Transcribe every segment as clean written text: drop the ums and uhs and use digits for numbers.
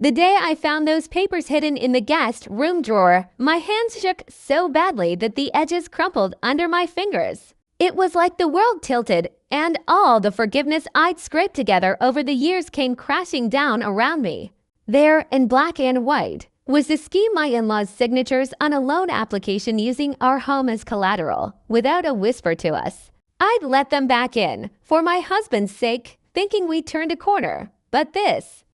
The day I found those papers hidden in the guest room drawer, my hands shook so badly that the edges crumpled under my fingers. It was like the world tilted, and all the forgiveness I'd scraped together over the years came crashing down around me. There, in black and white, was the scheme my in-laws' signatures on a loan application using our home as collateral, without a whisper to us. I'd let them back in, for my husband's sake, thinking we'd turned a corner. But this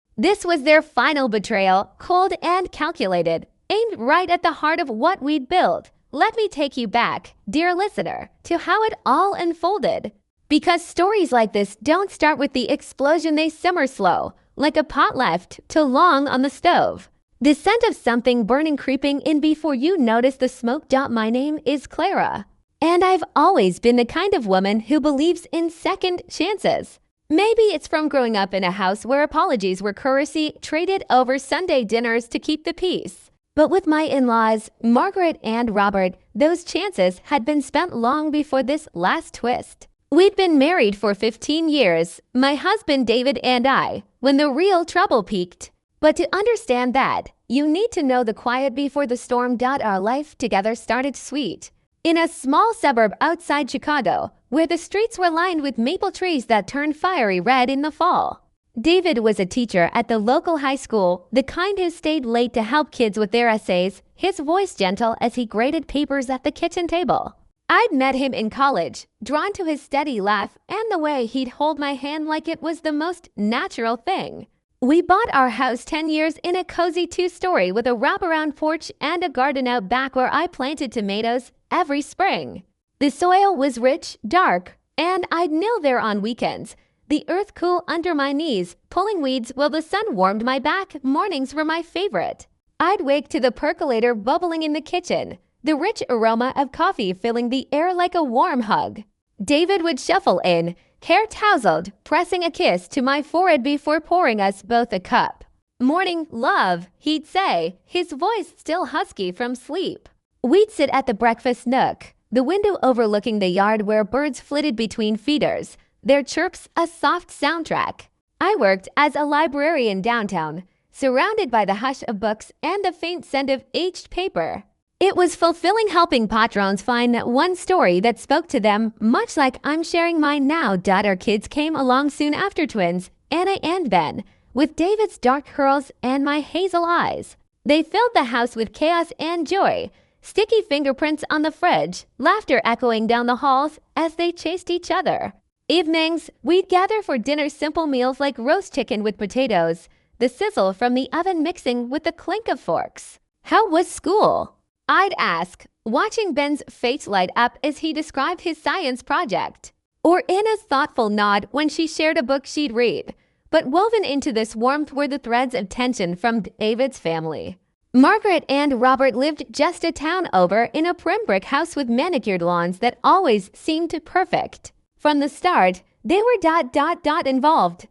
was their final betrayal, cold and calculated, aimed right at the heart of what we'd built. Let me take you back, dear listener, to how it all unfolded. Because stories like this don't start with the explosion, they simmer slow, like a pot left too long on the stove. The scent of something burning creeping in before you notice the smoke. My name is Clara, and I've always been the kind of woman who believes in second chances. Maybe it's from growing up in a house where apologies were currency traded over Sunday dinners to keep the peace. But with my in-laws, Margaret and Robert, those chances had been spent long before this last twist. We'd been married for 15 years, my husband David and I, when the real trouble peaked. But to understand that, you need to know the quiet before the storm. Our life together started sweet. In a small suburb outside Chicago, where the streets were lined with maple trees that turned fiery red in the fall. David was a teacher at the local high school, the kind who stayed late to help kids with their essays, his voice gentle as he graded papers at the kitchen table. I'd met him in college, drawn to his steady laugh and the way he'd hold my hand like it was the most natural thing. We bought our house 10 years in a cozy 2-story with a wraparound porch and a garden out back where I planted tomatoes every spring. The soil was rich, dark, and I'd kneel there on weekends, the earth cool under my knees, pulling weeds while the sun warmed my back. Mornings were my favorite. I'd wake to the percolator bubbling in the kitchen, the rich aroma of coffee filling the air like a warm hug. David would shuffle in, hair tousled, pressing a kiss to my forehead before pouring us both a cup. "Morning, love," he'd say, his voice still husky from sleep. We'd sit at the breakfast nook, the window overlooking the yard where birds flitted between feeders, their chirps a soft soundtrack. I worked as a librarian downtown, surrounded by the hush of books and the faint scent of aged paper. It was fulfilling helping patrons find that one story that spoke to them, much like I'm sharing mine now. Our kids came along soon after, twins, Anna and Ben, with David's dark curls and my hazel eyes. They filled the house with chaos and joy, sticky fingerprints on the fridge, laughter echoing down the halls as they chased each other. Evenings, we'd gather for dinner, simple meals like roast chicken with potatoes, the sizzle from the oven mixing with the clink of forks. "How was school?" I'd ask, watching Ben's face light up as he described his science project, or Anna's thoughtful nod when she shared a book she'd read. But woven into this warmth were the threads of tension from David's family. Margaret and Robert lived just a town over in a prim brick house with manicured lawns that always seemed perfect. From the start, they were involved.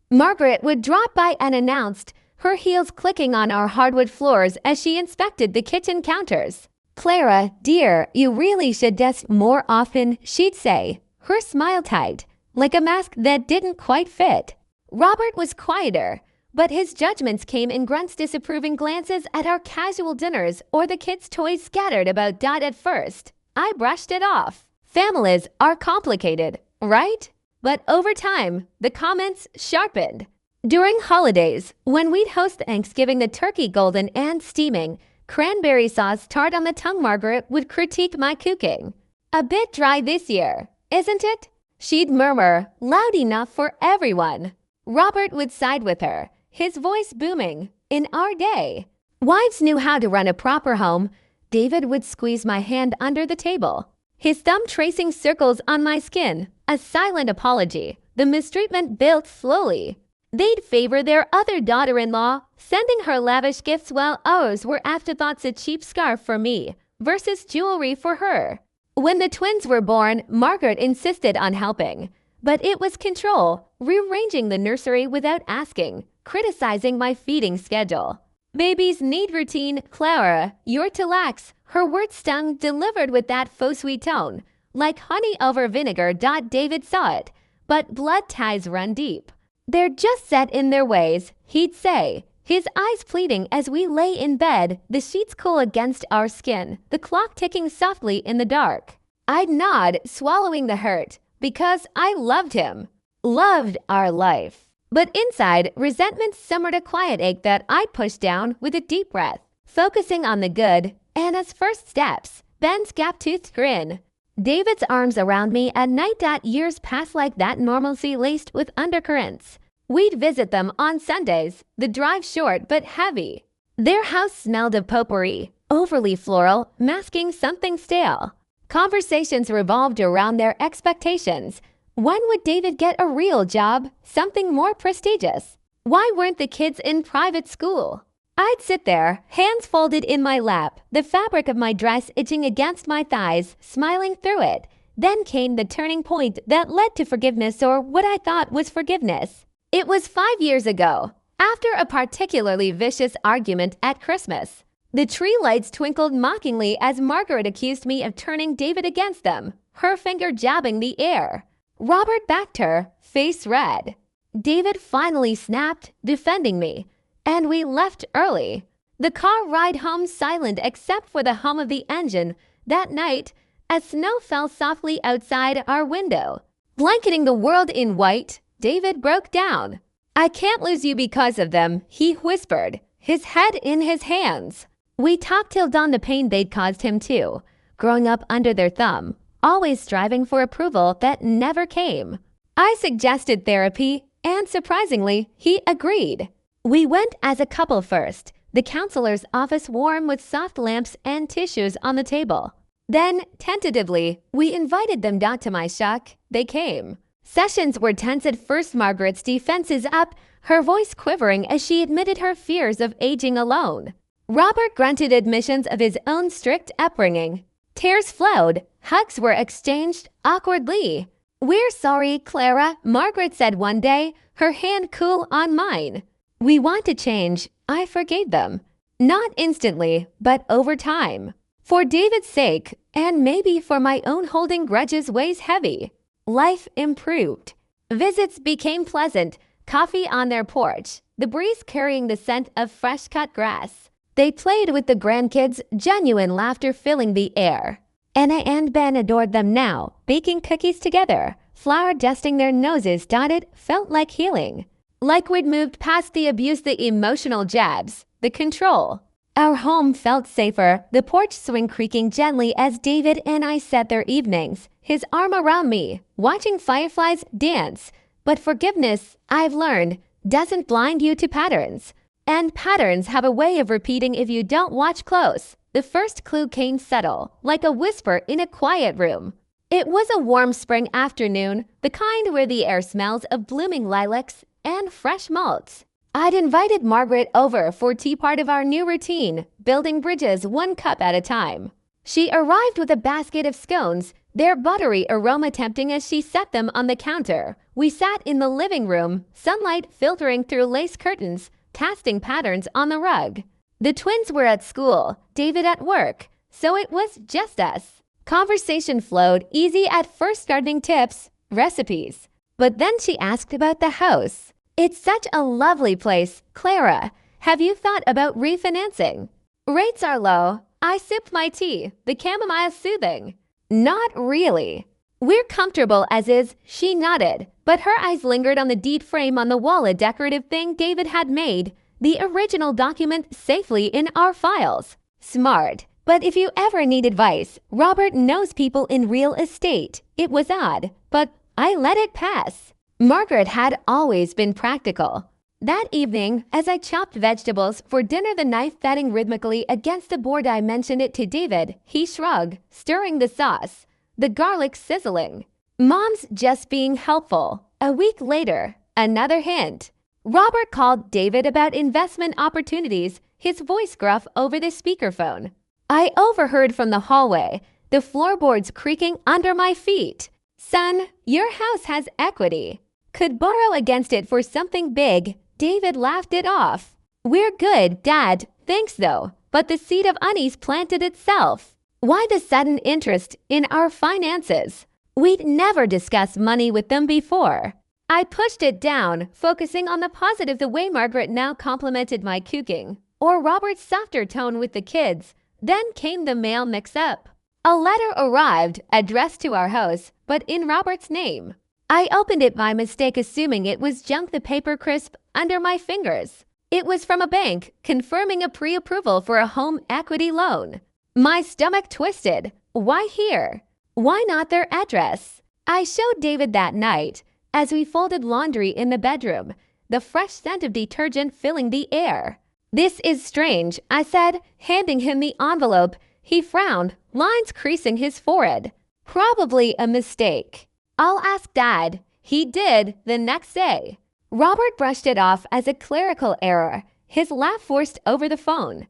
Margaret would drop by unannounced, her heels clicking on our hardwood floors as she inspected the kitchen counters. "Clara, dear, you really should dust more often," she'd say, her smile tight, like a mask that didn't quite fit. Robert was quieter, but his judgments came in grunts, disapproving glances at our casual dinners or the kids' toys scattered about. At first, I brushed it off. Families are complicated, right? But over time, the comments sharpened. During holidays, when we'd host Thanksgiving, the turkey golden and steaming, cranberry sauce tart on the tongue, Margaret would critique my cooking. "A bit dry this year, isn't it?" she'd murmur, loud enough for everyone. Robert would side with her, his voice booming. In our day, wives knew how to run a proper home. David would squeeze my hand under the table, his thumb tracing circles on my skin, a silent apology. The mistreatment built slowly. They'd favor their other daughter-in-law, sending her lavish gifts while ours were afterthoughts, a cheap scarf for me versus jewelry for her. When the twins were born, Margaret insisted on helping. But it was control, rearranging the nursery without asking, criticizing my feeding schedule. "Babies need routine, Clara, you're to lax." Her words stung, delivered with that faux sweet tone, like honey over vinegar. David saw it, but blood ties run deep. They're just set in their ways, he'd say, his eyes pleading as we lay in bed, the sheets cool against our skin, the clock ticking softly in the dark. I'd nod, swallowing the hurt, because I loved him, loved our life. But inside, resentment simmered a quiet ache that I pushed down with a deep breath, focusing on the good, Anna's first steps, Ben's gap-toothed grin, David's arms around me at night. Years passed like that, normalcy laced with undercurrents. We'd visit them on Sundays, the drive short but heavy. Their house smelled of potpourri, overly floral, masking something stale. Conversations revolved around their expectations. When would David get a real job, something more prestigious? Why weren't the kids in private school? I'd sit there, hands folded in my lap, the fabric of my dress itching against my thighs, smiling through it. Then came the turning point that led to forgiveness, or what I thought was forgiveness. It was 5 years ago, after a particularly vicious argument at Christmas. The tree lights twinkled mockingly as Margaret accused me of turning David against them, her finger jabbing the air. Robert backed her, face red. David finally snapped, defending me, and we left early. The car ride home silent except for the hum of the engine. That night, as snow fell softly outside our window, blanketing the world in white, David broke down. "I can't lose you because of them," he whispered, his head in his hands. We talked till dawn, the pain they'd caused him too, growing up under their thumb, always striving for approval that never came. I suggested therapy, and surprisingly, he agreed. We went as a couple first, the counselor's office warm with soft lamps and tissues on the table. Then, tentatively, we invited them. To my shock, they came. Sessions were tense at first, Margaret's defenses up, her voice quivering as she admitted her fears of aging alone. Robert grunted admissions of his own strict upbringing. Tears flowed, hugs were exchanged awkwardly. "We're sorry, Clara," Margaret said one day, her hand cool on mine. "We want to change." I forgave them. Not instantly, but over time. For David's sake, and maybe for my own, holding grudges weighs heavy. Life improved. Visits became pleasant, coffee on their porch, the breeze carrying the scent of fresh-cut grass. They played with the grandkids, genuine laughter filling the air. Anna and Ben adored them now, baking cookies together, flour dusting their noses. It felt like healing. Like we'd moved past the abuse, the emotional jabs, the control. Our home felt safer, the porch swing creaking gently as David and I sat there evenings, his arm around me, watching fireflies dance. But forgiveness, I've learned, doesn't blind you to patterns. And patterns have a way of repeating if you don't watch close. The first clue came subtle, like a whisper in a quiet room. It was a warm spring afternoon, the kind where the air smells of blooming lilacs and fresh malts. I'd invited Margaret over for tea, part of our new routine, building bridges one cup at a time. She arrived with a basket of scones, their buttery aroma tempting as she set them on the counter. We sat in the living room, sunlight filtering through lace curtains, casting patterns on the rug. The twins were at school, David at work, so it was just us. Conversation flowed easy at first, gardening tips, recipes. But then she asked about the house. "It's such a lovely place, Clara. Have you thought about refinancing?" "Rates are low." I sipped my tea, the chamomile soothing. "Not really. We're comfortable as is," she nodded, but her eyes lingered on the deed frame on the wall, a decorative thing David had made, the original document safely in our files. Smart. But if you ever need advice, Robert knows people in real estate. It was odd, but I let it pass. Margaret had always been practical. That evening, as I chopped vegetables for dinner, the knife batting rhythmically against the board, I mentioned it to David. He shrugged, stirring the sauce, the garlic sizzling. "Mom's just being helpful." A week later, another hint. Robert called David about investment opportunities, his voice gruff over the speakerphone. I overheard from the hallway, the floorboards creaking under my feet. "Son, your house has equity. Could borrow against it for something big." David laughed it off. "We're good, Dad. Thanks though." But the seed of unease planted itself. Why the sudden interest in our finances? We'd never discussed money with them before. I pushed it down, focusing on the positive the way Margaret now complimented my cooking, or Robert's softer tone with the kids. Then came the mail mix-up. A letter arrived, addressed to our house, but in Robert's name. I opened it by mistake, assuming it was junk, the paper crisp under my fingers. It was from a bank, confirming a pre-approval for a home equity loan. My stomach twisted. Why here? Why not their address? I showed David that night, as we folded laundry in the bedroom, the fresh scent of detergent filling the air. "This is strange," I said, handing him the envelope. He frowned, lines creasing his forehead. "Probably a mistake. I'll ask Dad." He did the next day. Robert brushed it off as a clerical error, his laugh forced over the phone.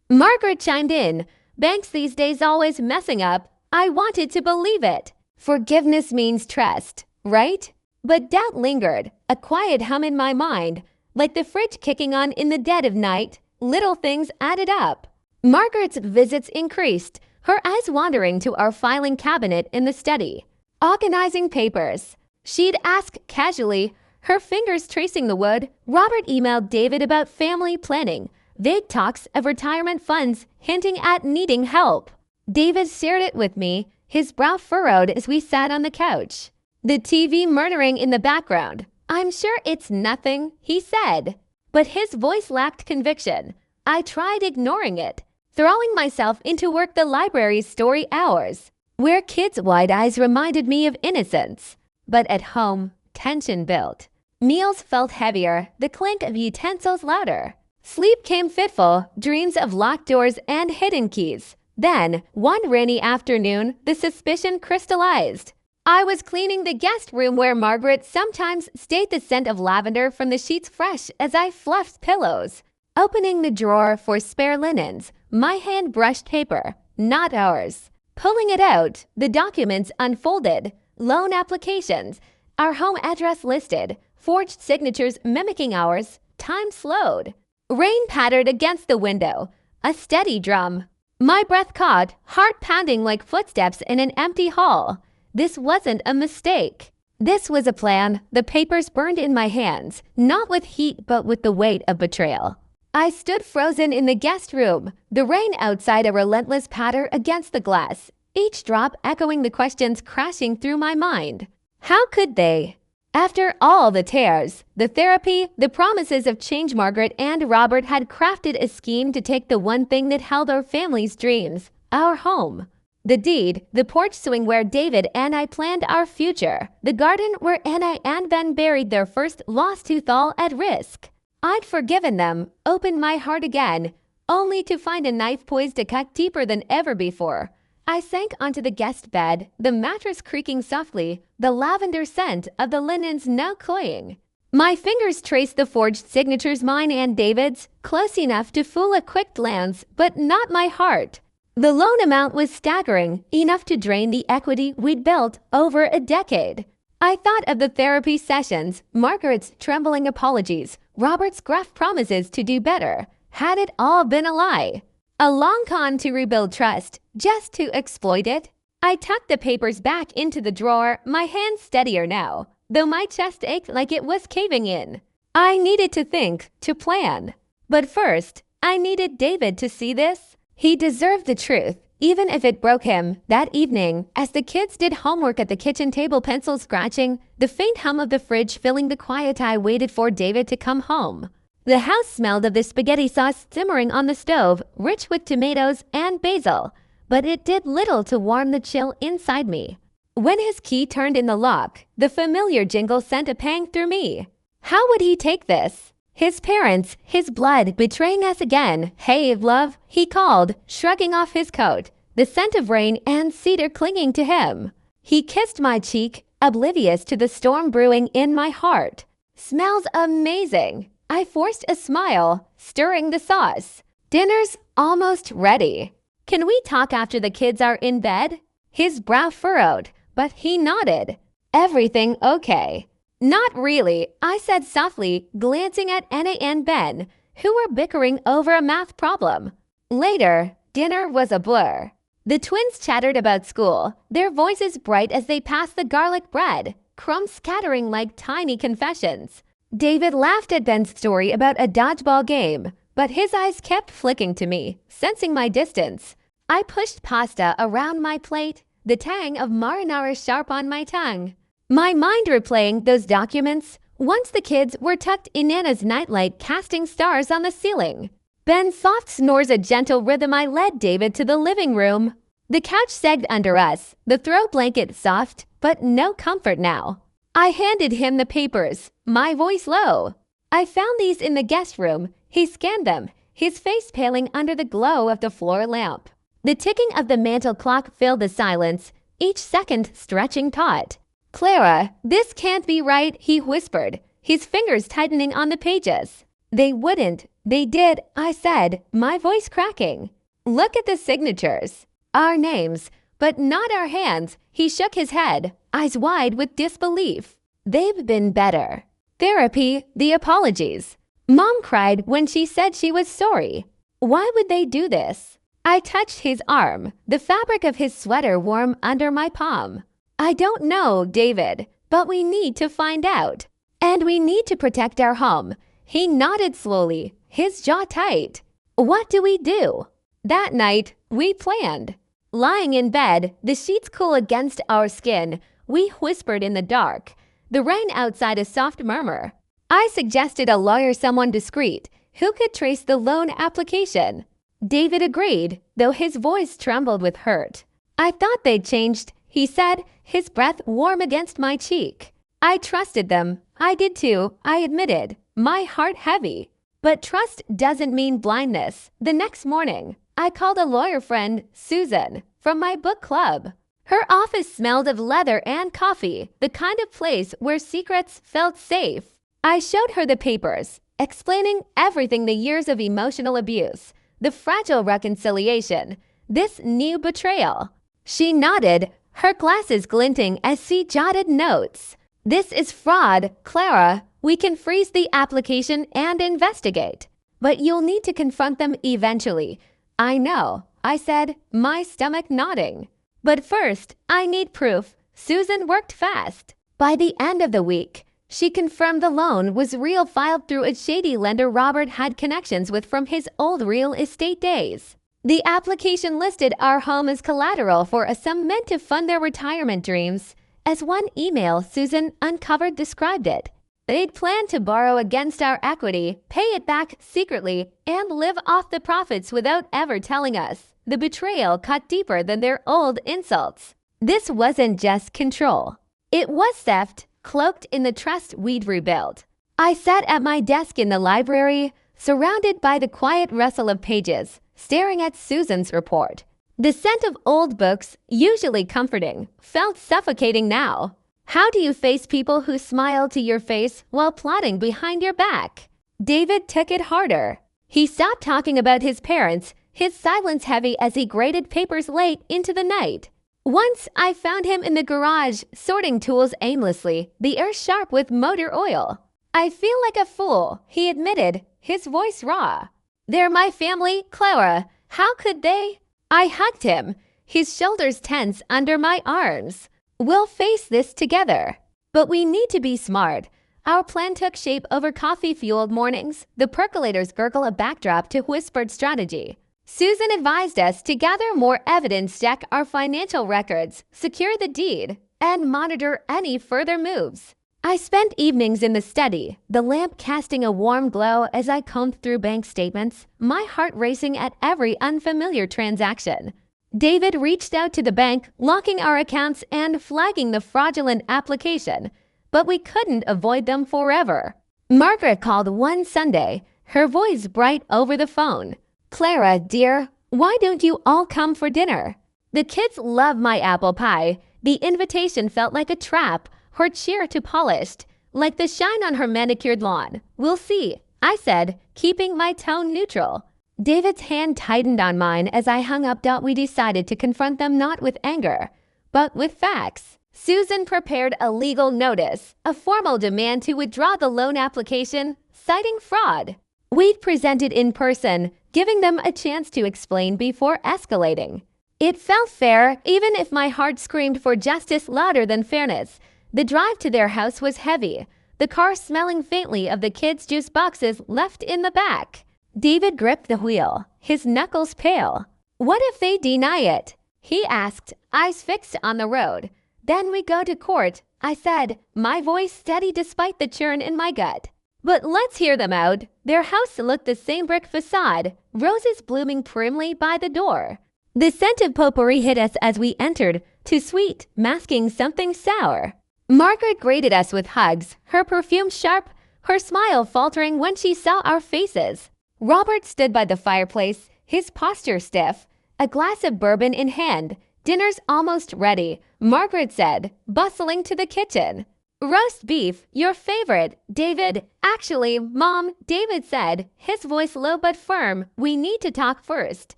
Margaret chimed in. "Banks these days always messing up." I wanted to believe it. Forgiveness means trust, right? But doubt lingered, a quiet hum in my mind, like the fridge kicking on in the dead of night. Little things added up. Margaret's visits increased, her eyes wandering to our filing cabinet in the study, organizing papers. She'd ask casually, her fingers tracing the wood. Robert emailed David about family planning, vague talks of retirement funds, hinting at needing help. David shared it with me, his brow furrowed as we sat on the couch, the TV murdering in the background. "I'm sure it's nothing," he said. But his voice lacked conviction. I tried ignoring it, throwing myself into work, the library's story hours, where kids' wide eyes reminded me of innocence. But at home, tension built. Meals felt heavier, the clink of utensils louder. Sleep came fitful, dreams of locked doors and hidden keys. Then, one rainy afternoon, the suspicion crystallized. I was cleaning the guest room where Margaret sometimes stayed, the scent of lavender from the sheets fresh as I fluffed pillows. Opening the drawer for spare linens, my hand brushed paper, not ours. Pulling it out, the documents unfolded. Loan applications, our home address listed, forged signatures mimicking ours. Time slowed. Rain pattered against the window, a steady drum. My breath caught, heart pounding like footsteps in an empty hall. This wasn't a mistake. This was a plan. The papers burned in my hands, not with heat but with the weight of betrayal. I stood frozen in the guest room, the rain outside a relentless patter against the glass, each drop echoing the questions crashing through my mind. How could they? After all the tears, the therapy, the promises of change, Margaret and Robert had crafted a scheme to take the one thing that held our family's dreams, our home. The deed, the porch swing where David and I planned our future, the garden where Anna and Ben buried their first lost tooth, all at risk. I'd forgiven them, opened my heart again, only to find a knife poised to cut deeper than ever before. I sank onto the guest bed, the mattress creaking softly, the lavender scent of the linens now cloying. My fingers traced the forged signatures, mine and David's, close enough to fool a quick glance, but not my heart. The loan amount was staggering, enough to drain the equity we'd built over a decade. I thought of the therapy sessions, Margaret's trembling apologies, Robert's gruff promises to do better. Had it all been a lie? A long con to rebuild trust, just to exploit it? I tucked the papers back into the drawer, my hands steadier now, though my chest ached like it was caving in. I needed to think, to plan. But first, I needed David to see this. He deserved the truth, even if it broke him. That evening, as the kids did homework at the kitchen table, pencils scratching, the faint hum of the fridge filling the quiet, I waited for David to come home. The house smelled of the spaghetti sauce simmering on the stove, rich with tomatoes and basil, but it did little to warm the chill inside me. When his key turned in the lock, the familiar jingle sent a pang through me. How would he take this? His parents, his blood, betraying us again. "Hey, love," he called, shrugging off his coat, the scent of rain and cedar clinging to him. He kissed my cheek, oblivious to the storm brewing in my heart. "Smells amazing." I forced a smile, stirring the sauce. "Dinner's almost ready. Can we talk after the kids are in bed?" His brow furrowed, but he nodded. "Everything okay?" "Not really," I said softly, glancing at Anna and Ben, who were bickering over a math problem. Later, dinner was a blur. The twins chattered about school, their voices bright as they passed the garlic bread. crumbs scattering like tiny confessions. David laughed at Ben's story about a dodgeball game, but his eyes kept flicking to me, sensing my distance. I pushed pasta around my plate, the tang of marinara sharp on my tongue. My mind replaying those documents once the kids were tucked in Nana's nightlight casting stars on the ceiling. Ben's soft snores a gentle rhythm. I led David to the living room. The couch sagged under us, the throw blanket soft, but no comfort now. I handed him the papers, my voice low. I found these in the guest room. He scanned them, his face paling under the glow of the floor lamp. The ticking of the mantel clock filled the silence, each second stretching taut. "Clara, this can't be right," he whispered, his fingers tightening on the pages. "They wouldn't. They did," I said, my voice cracking. "Look at the signatures. Our names, but not our hands." He shook his head, eyes wide with disbelief. "They've been better. Therapy, the apologies. Mom cried when she said she was sorry. Why would they do this?" I touched his arm, the fabric of his sweater warm under my palm. "I don't know, David, but we need to find out. And we need to protect our home." He nodded slowly, his jaw tight. "What do we do?" That night, we planned. Lying in bed, the sheets cool against our skin, we whispered in the dark, the rain outside a soft murmur. I suggested a lawyer, someone discreet, who could trace the loan application. David agreed, though his voice trembled with hurt. "I thought they'd changed," he said, his breath warm against my cheek. I trusted them. I did too, I admitted, my heart heavy. But trust doesn't mean blindness. The next morning, I called a lawyer friend, Susan, from my book club. Her office smelled of leather and coffee, the kind of place where secrets felt safe. I showed her the papers, explaining everything: the years of emotional abuse, the fragile reconciliation, this new betrayal. She nodded, her glasses glinting as she jotted notes. "This is fraud, Clara. We can freeze the application and investigate. But you'll need to confront them eventually." "I know," I said, my stomach nodding. "But first, I need proof." Susan worked fast. By the end of the week, she confirmed the loan was real, filed through a shady lender Robert had connections with from his old real estate days. The application listed our home as collateral for a sum meant to fund their retirement dreams. As one email Susan uncovered described it, they'd planned to borrow against our equity, pay it back secretly, and live off the profits without ever telling us. The betrayal cut deeper than their old insults. This wasn't just control. It was theft, cloaked in the trust we'd rebuilt. I sat at my desk in the library, surrounded by the quiet rustle of pages, staring at Susan's report. The scent of old books, usually comforting, felt suffocating now. How do you face people who smile to your face while plotting behind your back? David took it harder. He stopped talking about his parents, his silence heavy as he graded papers late into the night. Once I found him in the garage, sorting tools aimlessly, the air sharp with motor oil. "I feel like a fool," he admitted, his voice raw. "They're my family, Clara. How could they?" I hugged him, his shoulders tense under my arms. "We'll face this together. But we need to be smart." Our plan took shape over coffee-fueled mornings, the percolators gurgle a backdrop to whispered strategy. Susan advised us to gather more evidence, check our financial records, secure the deed, and monitor any further moves. I spent evenings in the study, the lamp casting a warm glow as I combed through bank statements, my heart racing at every unfamiliar transaction. David reached out to the bank, locking our accounts and flagging the fraudulent application, but we couldn't avoid them forever. Margaret called one Sunday, her voice bright over the phone. "Clara, dear, why don't you all come for dinner?" The kids love my apple pie. The invitation felt like a trap, her cheer too polished, like the shine on her manicured lawn. "We'll see," I said, keeping my tone neutral. David's hand tightened on mine as I hung up. We decided to confront them not with anger, but with facts. Susan prepared a legal notice, a formal demand to withdraw the loan application, citing fraud. We'd presented in person, giving them a chance to explain before escalating. It felt fair, even if my heart screamed for justice louder than fairness. The drive to their house was heavy, the car smelling faintly of the kids' juice boxes left in the back. David gripped the wheel, his knuckles pale. "What if they deny it?" he asked, eyes fixed on the road. "Then we go to court," I said, my voice steady despite the churn in my gut. "But let's hear them out." Their house looked the same brick facade, roses blooming primly by the door. The scent of potpourri hit us as we entered, too sweet, masking something sour. Margaret greeted us with hugs, her perfume sharp, her smile faltering when she saw our faces. Robert stood by the fireplace, his posture stiff, a glass of bourbon in hand. "Dinner's almost ready," Margaret said, bustling to the kitchen. "Roast beef, your favorite, David." "Actually, Mom," David said, his voice low but firm, "we need to talk first."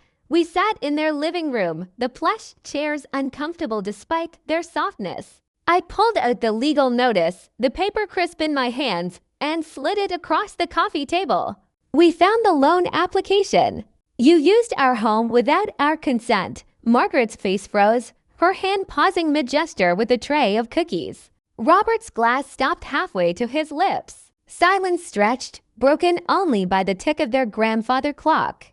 We sat in their living room, the plush chairs uncomfortable despite their softness. I pulled out the legal notice, the paper crisp in my hands, and slid it across the coffee table. "We found the loan application. You used our home without our consent." Margaret's face froze, her hand pausing mid-gesture with a tray of cookies. Robert's glass stopped halfway to his lips. Silence stretched, broken only by the tick of their grandfather clock.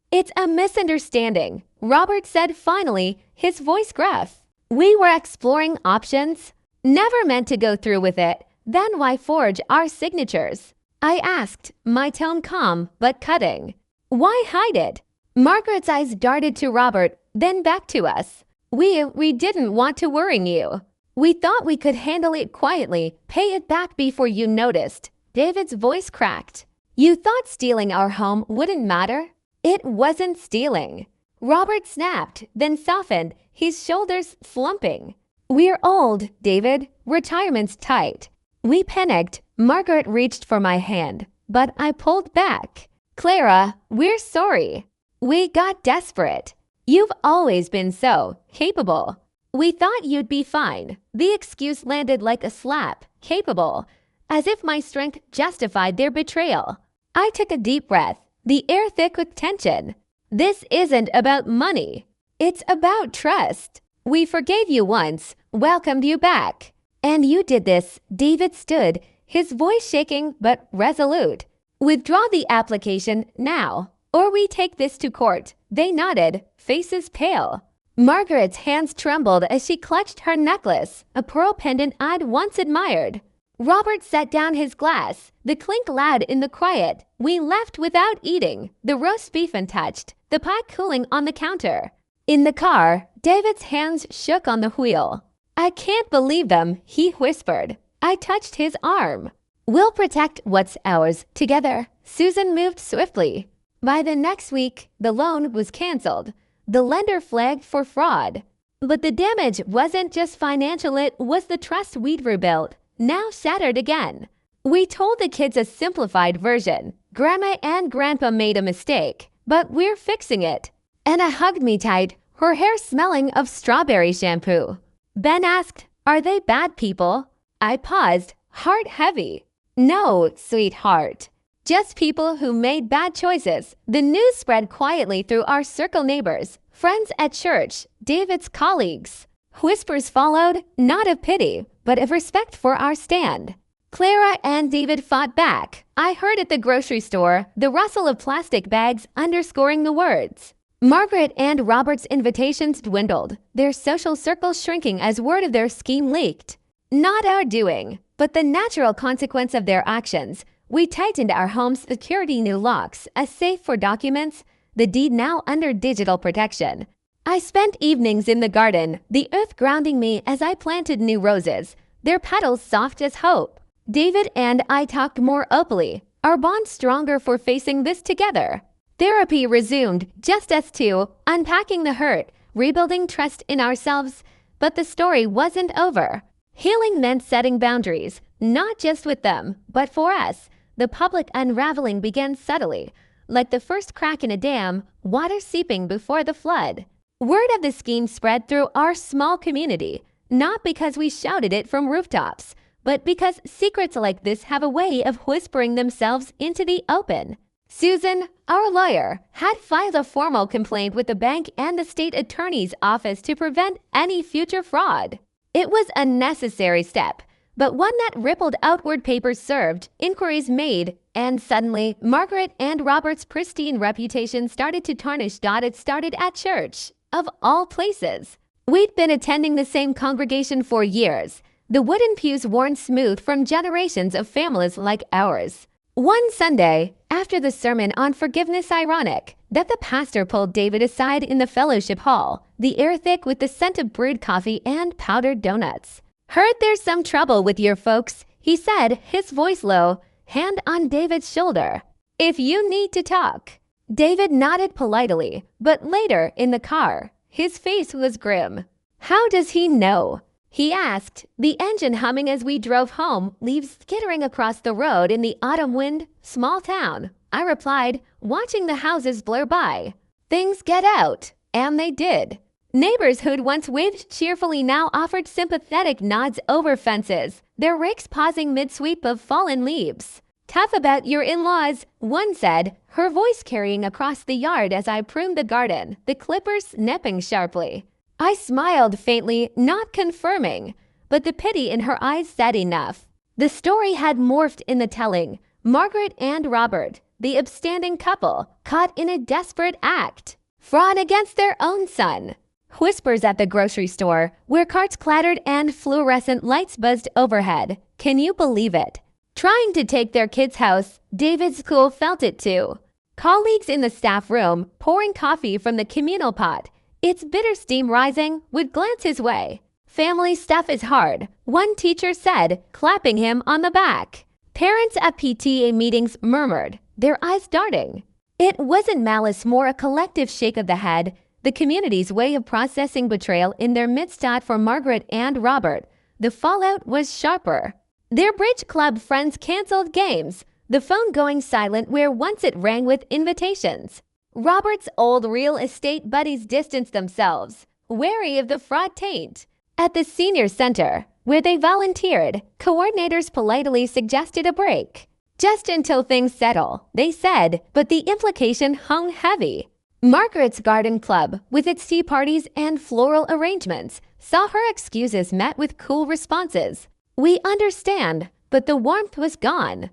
"It's a misunderstanding," Robert said finally, his voice gruff. "We were exploring options. Never meant to go through with it. Then why forge our signatures?" I asked, my tone calm but cutting. "Why hide it?" Margaret's eyes darted to Robert, then back to us. We didn't want to worry you. We thought we could handle it quietly, pay it back before you noticed." David's voice cracked. "You thought stealing our home wouldn't matter?" "It wasn't stealing." Robert snapped, then softened, his shoulders slumping. "We're old, David. Retirement's tight." We panicked. Margaret reached for my hand, but I pulled back. "Clara, we're sorry. We got desperate. You've always been so capable. We thought you'd be fine." The excuse landed like a slap. Capable. As if my strength justified their betrayal. I took a deep breath, the air thick with tension. "This isn't about money. It's about trust. We forgave you once, welcomed you back. And you did this." David stood, his voice shaking but resolute. "Withdraw the application now, or we take this to court." They nodded, faces pale. Margaret's hands trembled as she clutched her necklace, a pearl pendant I'd once admired. Robert set down his glass, the clink loud in the quiet. We left without eating, the roast beef untouched, the pie cooling on the counter. In the car, David's hands shook on the wheel. "I can't believe them," he whispered. I touched his arm. "We'll protect what's ours together." Susan moved swiftly. By the next week, the loan was canceled. The lender flagged for fraud. But the damage wasn't just financial, it was the trust we'd rebuilt, now shattered again. We told the kids a simplified version. Grandma and Grandpa made a mistake, but we're fixing it. Anna hugged me tight, her hair smelling of strawberry shampoo. Ben asked, "Are they bad people?" I paused, heart heavy. "No, sweetheart. Just people who made bad choices." The news spread quietly through our circle neighbors, friends at church, David's colleagues. Whispers followed, not of pity, but of respect for our stand. Clara and David fought back. I heard at the grocery store, the rustle of plastic bags underscoring the words. Margaret and Robert's invitations dwindled, their social circles shrinking as word of their scheme leaked. Not our doing, but the natural consequence of their actions. We tightened our home's security new locks, a safe for documents, the deed now under digital protection. I spent evenings in the garden, the earth grounding me as I planted new roses, their petals soft as hope. David and I talked more openly, our bond stronger for facing this together. Therapy resumed, just us two, unpacking the hurt, rebuilding trust in ourselves. But the story wasn't over. Healing meant setting boundaries, not just with them, but for us. The public unraveling began subtly, like the first crack in a dam, water seeping before the flood. Word of the scheme spread through our small community, not because we shouted it from rooftops, but because secrets like this have a way of whispering themselves into the open. Susan, our lawyer, had filed a formal complaint with the bank and the state attorney's office to prevent any future fraud. It was a necessary step, but one that rippled outward. Papers served, inquiries made, and suddenly, Margaret and Robert's pristine reputation started to tarnish. It started at church, of all places. We'd been attending the same congregation for years, the wooden pews worn smooth from generations of families like ours. One Sunday, after the sermon on forgiveness, ironic that the pastor pulled David aside in the fellowship hall, the air thick with the scent of brewed coffee and powdered donuts. "Heard there's some trouble with your folks," he said, his voice low, hand on David's shoulder. "If you need to talk." David nodded politely, but later in the car, his face was grim. "How does he know?" he asked, the engine humming as we drove home, leaves skittering across the road in the autumn wind. "Small town," I replied, watching the houses blur by. "Things get out," and they did. Neighbors who'd once waved cheerfully now offered sympathetic nods over fences, their rakes pausing mid-sweep of fallen leaves. "Tough about your in-laws," one said, her voice carrying across the yard as I pruned the garden, the clippers snapping sharply. I smiled faintly, not confirming, but the pity in her eyes said enough. The story had morphed in the telling. Margaret and Robert, the upstanding couple, caught in a desperate act. Fraud against their own son. Whispers at the grocery store, where carts clattered and fluorescent lights buzzed overhead. Can you believe it? Trying to take their kid's house, David's school felt it too. Colleagues in the staff room, pouring coffee from the communal pot, its bitter steam rising, would glance his way. "Family stuff is hard," one teacher said, clapping him on the back. Parents at PTA meetings murmured, their eyes darting. It wasn't malice, more a collective shake of the head, the community's way of processing betrayal in their midst. For Margaret and Robert, the fallout was sharper. Their bridge club friends canceled games, the phone going silent where once it rang with invitations. Robert's old real estate buddies distanced themselves, wary of the fraud taint. At the senior center, where they volunteered, coordinators politely suggested a break. "Just until things settle," they said, but the implication hung heavy. Margaret's garden club, with its tea parties and floral arrangements, saw her excuses met with cool responses. "We understand," but the warmth was gone.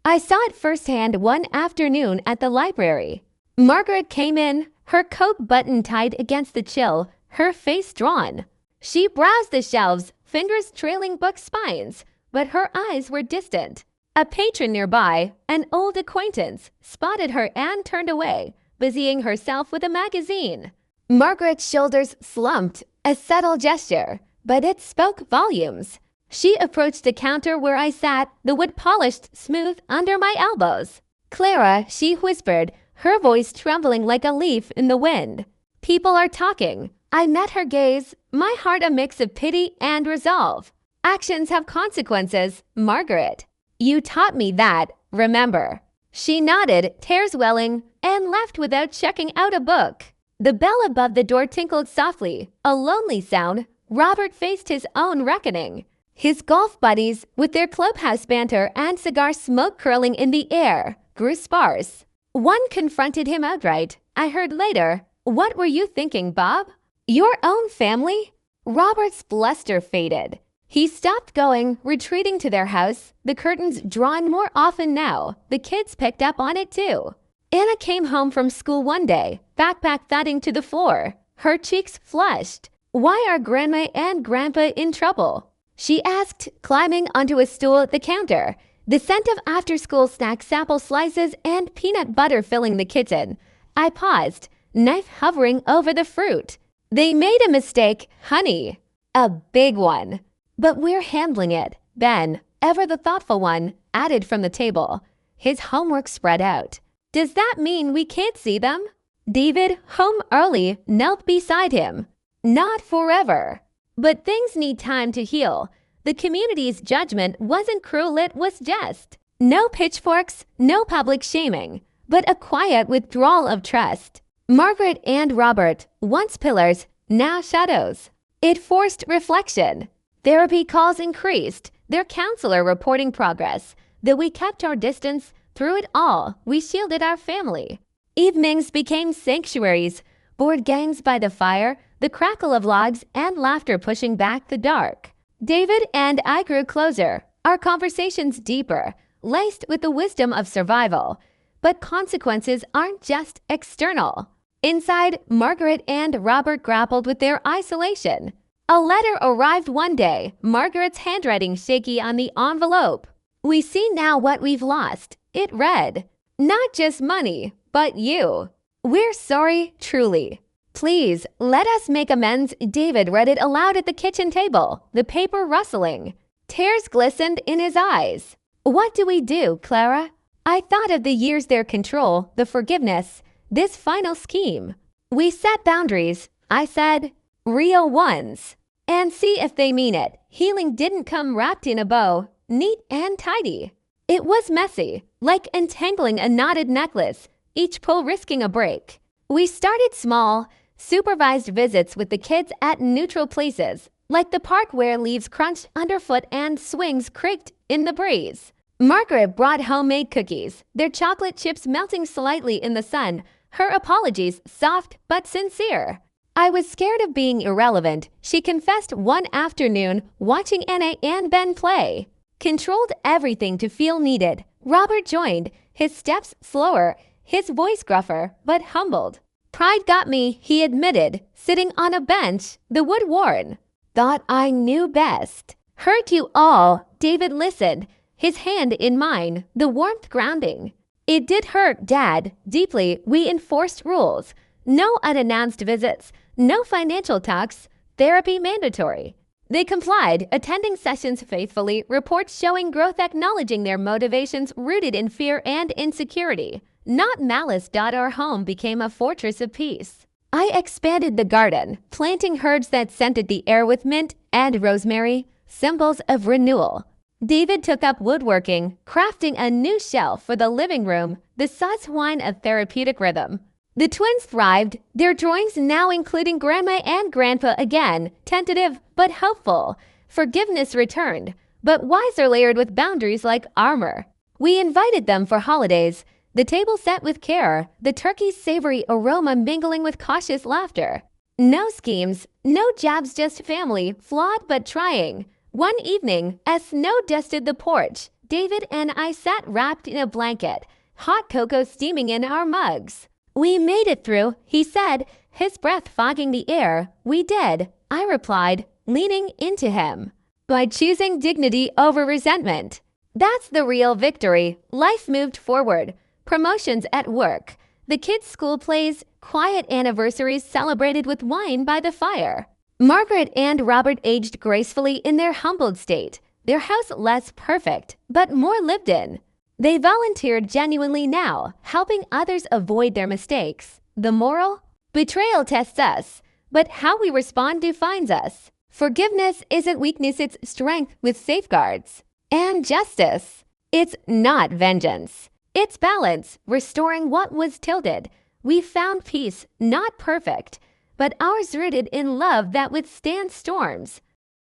I saw it firsthand one afternoon at the library. Margaret came in, her coat button tied against the chill, her face drawn. She browsed the shelves, fingers trailing book spines, but her eyes were distant. A patron nearby, an old acquaintance, spotted her and turned away, busying herself with a magazine. Margaret's shoulders slumped, a subtle gesture, but it spoke volumes. She approached the counter where I sat, the wood polished smooth under my elbows. "Clara," she whispered, her voice trembling like a leaf in the wind. "People are talking." I met her gaze, my heart a mix of pity and resolve. "Actions have consequences, Margaret. You taught me that, remember." She nodded, tears welling, and left without checking out a book. The bell above the door tinkled softly, a lonely sound. Robert faced his own reckoning. His golf buddies, with their clubhouse banter and cigar smoke curling in the air, grew sparse. One confronted him outright. I heard later, "What were you thinking, Bob? Your own family?" Robert's bluster faded. He stopped going, retreating to their house, the curtains drawn more often now. The kids picked up on it too. Anna came home from school one day, backpack thudding to the floor, her cheeks flushed. "Why are Grandma and Grandpa in trouble?" she asked, climbing onto a stool at the counter, the scent of after-school snacks, apple slices, and peanut butter filling the kitchen. I paused, knife hovering over the fruit. "They made a mistake, honey. A big one. But we're handling it." Ben, ever the thoughtful one, added from the table, his homework spread out. "Does that mean we can't see them?" David, home early, knelt beside him. "Not forever. But things need time to heal." The community's judgment wasn't cruel, it was just. No pitchforks, no public shaming, but a quiet withdrawal of trust. Margaret and Robert, once pillars, now shadows. It forced reflection. Therapy calls increased, their counselor reporting progress. Though we kept our distance, through it all, we shielded our family. Evenings became sanctuaries, board games by the fire, the crackle of logs, and laughter pushing back the dark. David and I grew closer, our conversations deeper, laced with the wisdom of survival. But consequences aren't just external. Inside, Margaret and Robert grappled with their isolation. A letter arrived one day, Margaret's handwriting shaky on the envelope. "We see now what we've lost," it read. "Not just money, but you. We're sorry, truly. Please, let us make amends." David read it aloud at the kitchen table, the paper rustling. Tears glistened in his eyes. "What do we do, Clara?" I thought of the years, their control, the forgiveness, this final scheme. "We set boundaries," I said. "Real ones. And see if they mean it." Healing didn't come wrapped in a bow, neat and tidy. It was messy, like untangling a knotted necklace, each pull risking a break. We started small, supervised visits with the kids at neutral places, like the park where leaves crunched underfoot and swings creaked in the breeze. Margaret brought homemade cookies, their chocolate chips melting slightly in the sun, her apologies soft but sincere. "I was scared of being irrelevant," she confessed one afternoon watching Anna and Ben play. Controlled everything to feel needed. Robert joined, his steps slower, his voice gruffer, but humbled. "Pride got me," he admitted, sitting on a bench, the wood worn. "Thought I knew best." "Hurt you all." David listened, his hand in mine, the warmth grounding. "It did hurt, Dad, deeply. We enforced rules. No unannounced visits, no financial talks, therapy mandatory." They complied, attending sessions faithfully, reports showing growth, acknowledging their motivations rooted in fear and insecurity, not malice. Our home became a fortress of peace. I expanded the garden, planting herbs that scented the air with mint and rosemary, symbols of renewal. David took up woodworking, crafting a new shelf for the living room, the sus whine of therapeutic rhythm. The twins thrived, their drawings now including Grandma and Grandpa again, tentative but hopeful. Forgiveness returned, but wiser, layered with boundaries like armor. We invited them for holidays, the table set with care, the turkey's savory aroma mingling with cautious laughter. No schemes, no jabs, just family, flawed but trying. One evening, as snow dusted the porch, David and I sat wrapped in a blanket, hot cocoa steaming in our mugs. "We made it through," he said, his breath fogging the air. "We did," I replied, leaning into him. "By choosing dignity over resentment." That's the real victory. Life moved forward. Promotions at work, the kids' school plays, quiet anniversaries celebrated with wine by the fire. Margaret and Robert aged gracefully in their humbled state, their house less perfect, but more lived in. They volunteered genuinely now, helping others avoid their mistakes. The moral? Betrayal tests us, but how we respond defines us. Forgiveness isn't weakness, it's strength with safeguards. And justice. It's not vengeance. It's balance, restoring what was tilted. We found peace, not perfect, but ours rooted in love that withstands storms.